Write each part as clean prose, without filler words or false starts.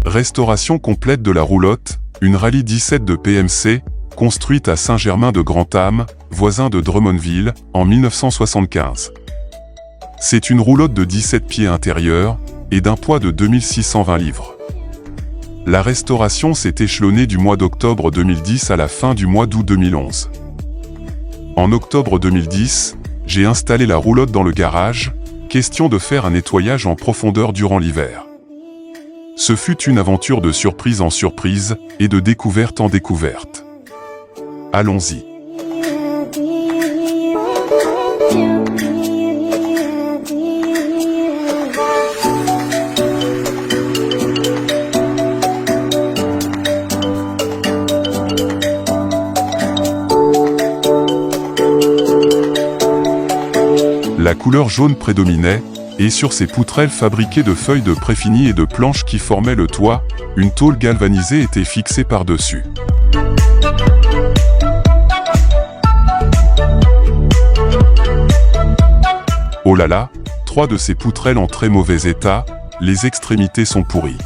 Restauration complète de la roulotte, une Rallye 17 de PMC, construite à Saint-Germain-de-Grand-Âme, voisin de Drummondville, en 1975. C'est une roulotte de 17 pieds intérieurs et d'un poids de 2620 livres. La restauration s'est échelonnée du mois d'octobre 2010 à la fin du mois d'août 2011. En octobre 2010, j'ai installé la roulotte dans le garage, question de faire un nettoyage en profondeur durant l'hiver. Ce fut une aventure de surprise en surprise et de découverte en découverte. Allons-y. La couleur jaune prédominait, et sur ces poutrelles fabriquées de feuilles de préfinies et de planches qui formaient le toit, une tôle galvanisée était fixée par-dessus. Oh là là, 3 de ces poutrelles en très mauvais état, les extrémités sont pourries.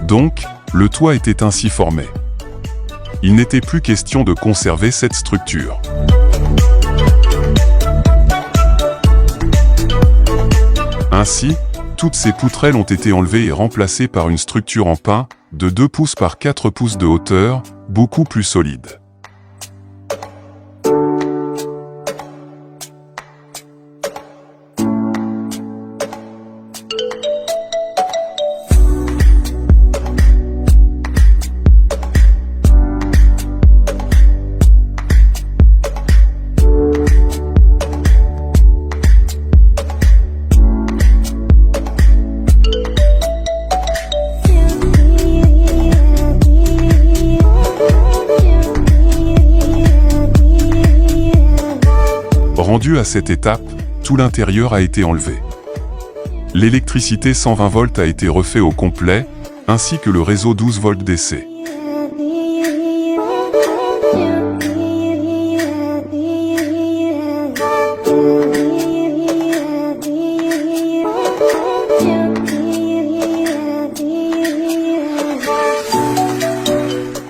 Donc, le toit était ainsi formé. Il n'était plus question de conserver cette structure. Ainsi, toutes ces poutrelles ont été enlevées et remplacées par une structure en pin, de 2 pouces par 4 pouces de hauteur, beaucoup plus solide. Rendu à cette étape, tout l'intérieur a été enlevé. L'électricité 120 volts a été refait au complet, ainsi que le réseau 12 volts DC.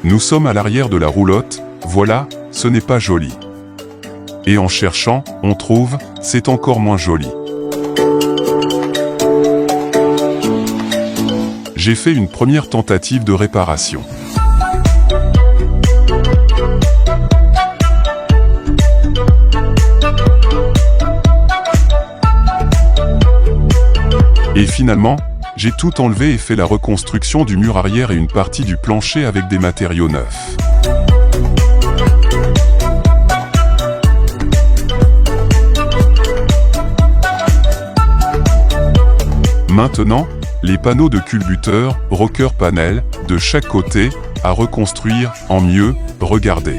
Nous sommes à l'arrière de la roulotte, voilà, ce n'est pas joli. Et en cherchant, on trouve, c'est encore moins joli. J'ai fait une première tentative de réparation. Et finalement, j'ai tout enlevé et fait la reconstruction du mur arrière et une partie du plancher avec des matériaux neufs. Maintenant, les panneaux de culbuteur, rocker panel, de chaque côté, à reconstruire, en mieux, regardez.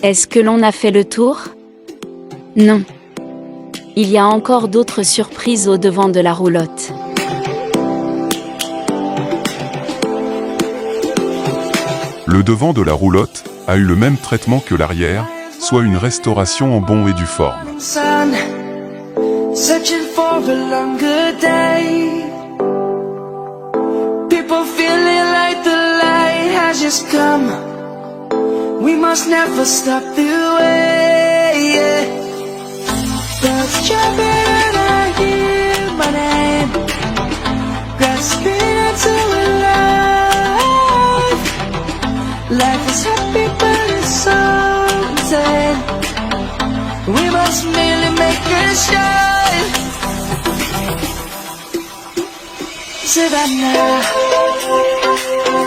Est-ce que l'on a fait le tour? Non. Il y a encore d'autres surprises au devant de la roulotte. Le devant de la roulotte a eu le même traitement que l'arrière, soit une restauration en bon et due forme. We must never stop the way, yeah. Birds jumping and I hear my name, grasping into life. Life is happy but it's so insane. We must merely make it shine. Savannah,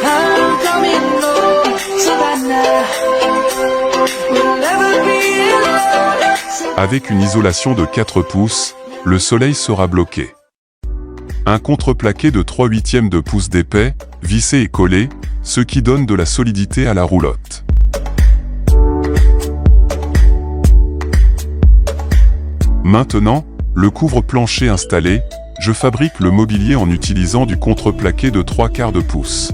I'm coming home. Savannah, we'll never be alone. Avec une isolation de 4 pouces, le soleil sera bloqué. Un contreplaqué de 3/8 de pouce d'épais, vissé et collé, ce qui donne de la solidité à la roulotte. Maintenant, le couvre-plancher installé, je fabrique le mobilier en utilisant du contreplaqué de 3/4 de pouce.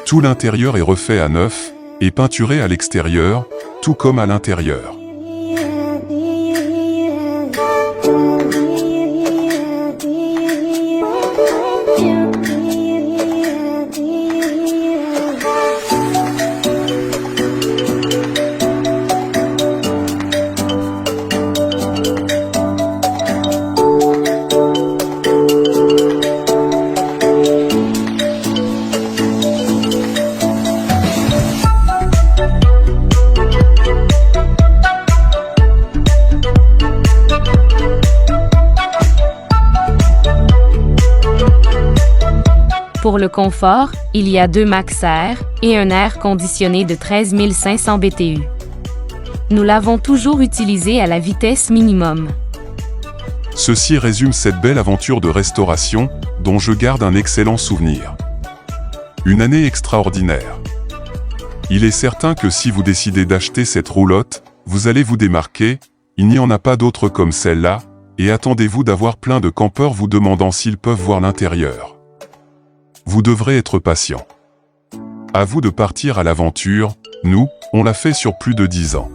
Tout l'intérieur est refait à neuf, et peinturé à l'extérieur, tout comme à l'intérieur. Pour le confort, il y a 2 Maxair et un air conditionné de 13 500 BTU. Nous l'avons toujours utilisé à la vitesse minimum. Ceci résume cette belle aventure de restauration, dont je garde un excellent souvenir. Une année extraordinaire. Il est certain que si vous décidez d'acheter cette roulotte, vous allez vous démarquer, il n'y en a pas d'autre comme celle-là, et attendez-vous d'avoir plein de campeurs vous demandant s'ils peuvent voir l'intérieur. Vous devrez être patient. À vous de partir à l'aventure, nous, on l'a fait sur plus de 10 ans.